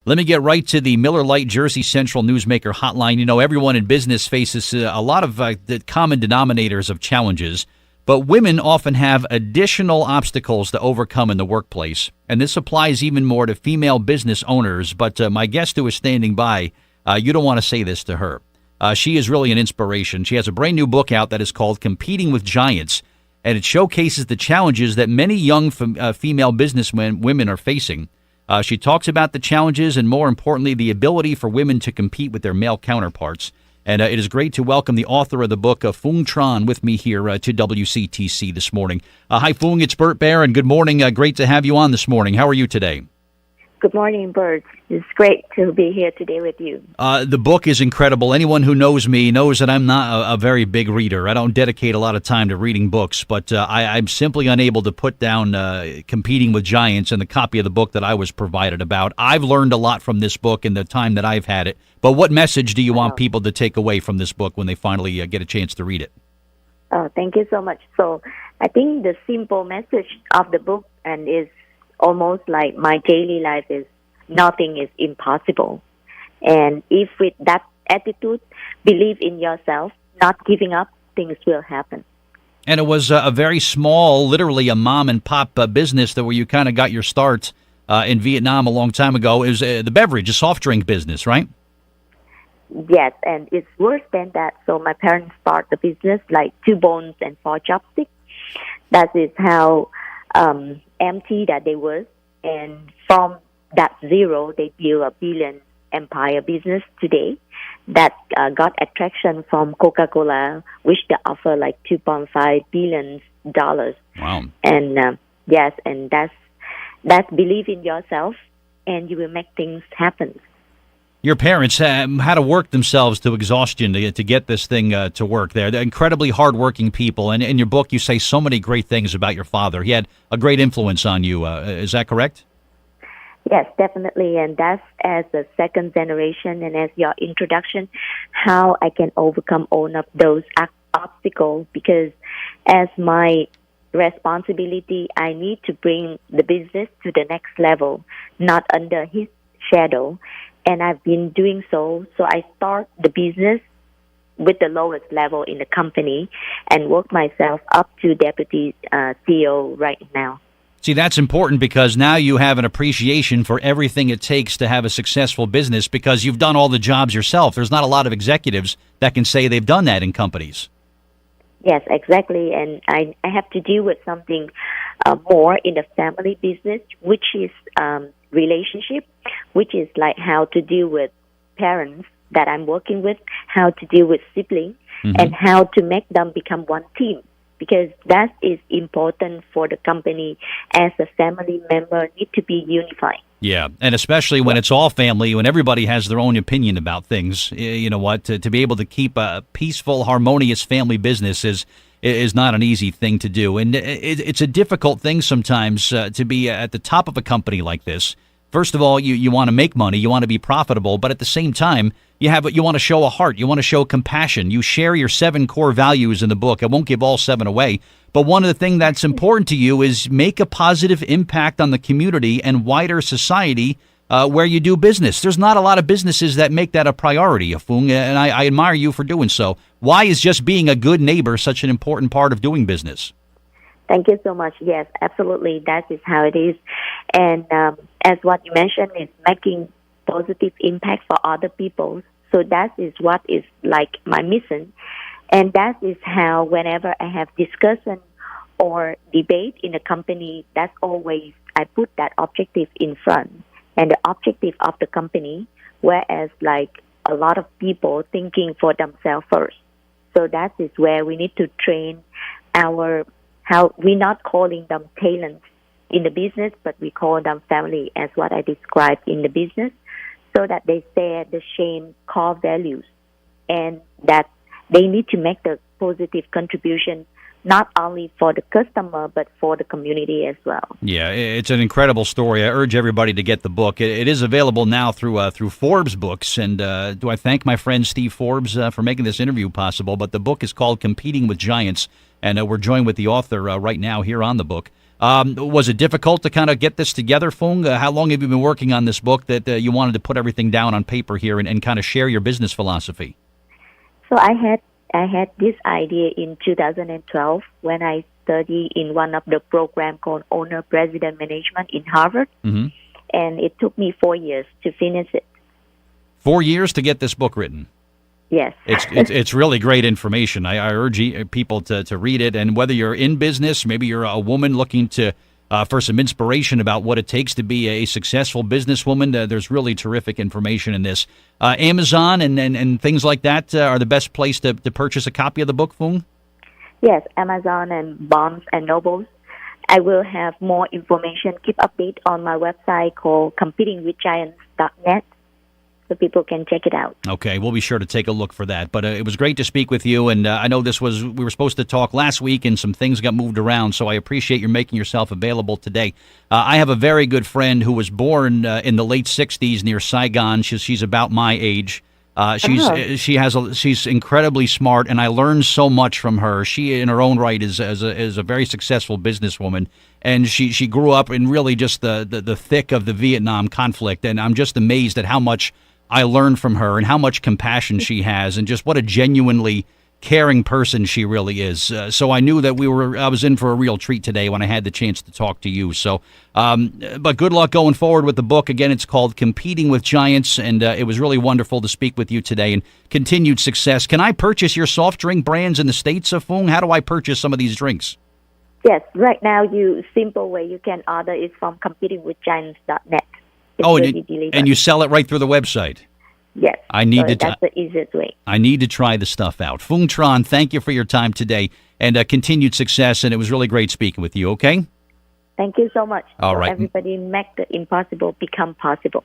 Let me get right to the Miller Lite Jersey Central Newsmaker hotline. You know, everyone in business faces a lot of the common denominators of challenges, but women often have additional obstacles to overcome in the workplace. And this applies even more to female business owners. But my guest who is standing by, you don't want to say this to her. She is really an inspiration. She has a brand new book out that is called Competing with Giants, and it showcases the challenges that many young female businesswomen are facing. She talks about the challenges and, more importantly, the ability for women to compete with their male counterparts. And it is great to welcome the author of the book, Phuong Tran, with me here to WCTC this morning. Hi, Phuong. It's Bert Baer, and good morning. Great to have you on this morning. How are you today? Good morning, Bert. It's great to be here today with you. The book is incredible. Anyone who knows me knows that I'm not a very big reader. I don't dedicate a lot of time to reading books, but I'm simply unable to put down Competing with Giants and the copy of the book that I was provided about. I've learned a lot from this book in the time that I've had it. But what message do you want people to take away from this book when they finally get a chance to read it? Oh, thank you so much. So I think the simple message of the book and is almost like my daily life is nothing is impossible. And if with that attitude, believe in yourself, not giving up, things will happen. And it was a very small, literally a mom and pop business that where you kind of got your start in Vietnam a long time ago. It was the beverage, a soft drink business, right? Yes, and it's worse than that. So my parents started the business like 2 bones and 4 chopsticks. That is how empty that they were, and from that zero they built a billion empire business today that got attraction from Coca-Cola, which they offer like $2.5 billion. Wow! And yes, and that's believe in yourself, and you will make things happen. Your parents had to work themselves to exhaustion to get this thing to work. They're incredibly hardworking people. And in your book, you say so many great things about your father. He had a great influence on you. Is that correct? Yes, definitely. And that's as a second generation and as your introduction, how I can overcome all of those obstacles. Because as my responsibility, I need to bring the business to the next level, not under his shadow. And I've been doing so. So I start the business with the lowest level in the company and work myself up to deputy CEO right now. See, that's important because now you have an appreciation for everything it takes to have a successful business because you've done all the jobs yourself. There's not a lot of executives that can say they've done that in companies. Yes, exactly. And I have to deal with something more in the family business, which is relationship, which is like how to deal with parents that I'm working with, how to deal with siblings, and how to make them become one team. Because that is important for the company as a family member need to be unified. Yeah, and especially when it's all family, when everybody has their own opinion about things, you know what, to be able to keep a peaceful, harmonious family business is not an easy thing to do. And it's a difficult thing sometimes to be at the top of a company like this. First of all, you want to make money, you want to be profitable, but at the same time, you want to show a heart, you want to show compassion. You share your 7 core values in the book. I won't give all 7 away, but one of the things that's important to you is make a positive impact on the community and wider society where you do business. There's not a lot of businesses that make that a priority, Phuong, and I admire you for doing so. Why is just being a good neighbor such an important part of doing business? Thank you so much. Yes, absolutely. That is how it is. And as what you mentioned, is making positive impact for other people. So that is what is like my mission. And that is how whenever I have discussion or debate in a company, that's always I put that objective in front and the objective of the company, whereas like a lot of people thinking for themselves first. So that is where we need to train how we're not calling them talents in the business, but we call them family as what I described in the business, so that they share the same core values and that they need to make the positive contribution not only for the customer but for the community as well. Yeah, it's an incredible story. I urge everybody to get the book. It is available now through Forbes Books, and do I thank my friend Steve Forbes for making this interview possible. But the book is called Competing with Giants, and we're joined with the author right now here on the book. Was it difficult to kind of get this together, Phuong? How long have you been working on this book that you wanted to put everything down on paper here and kind of share your business philosophy? So I had this idea in 2012 when I studied in one of the program called Owner President Management in Harvard, Mm-hmm. and it took me 4 years to finish it. 4 years to get this book written. Yes. It's really great information. I urge people to read it. And whether you're in business, maybe you're a woman looking to for some inspiration about what it takes to be a successful businesswoman, there's really terrific information in this. Amazon and things like that are the best place to purchase a copy of the book, Phuong? Yes, Amazon and Barnes and Nobles. I will have more information. Keep update on my website called competingwithgiants.net. So people can check it out. Okay, we'll be sure to take a look for that. But it was great to speak with you, and I know we were supposed to talk last week, and some things got moved around, so I appreciate you making yourself available today. I have a very good friend who was born in the late 60s near Saigon. She's about my age. She's incredibly smart, and I learned so much from her. She, in her own right, is a very successful businesswoman, and she grew up in really just the thick of the Vietnam conflict, and I'm just amazed at how much I learned from her and how much compassion she has and just what a genuinely caring person she really is. So I knew that I was in for a real treat today when I had the chance to talk to you. So, but good luck going forward with the book. Again, it's called Competing with Giants, and it was really wonderful to speak with you today, and continued success. Can I purchase your soft drink brands in the States, Phuong? How do I purchase some of these drinks? Yes, right now simple way you can order is from competingwithgiants.net. And you sell it right through the website. Yes. That's the easiest way. I need to try the stuff out. Phuong Tran, thank you for your time today, and continued success, and it was really great speaking with you, okay? Thank you so much. All right. Everybody make the impossible become possible.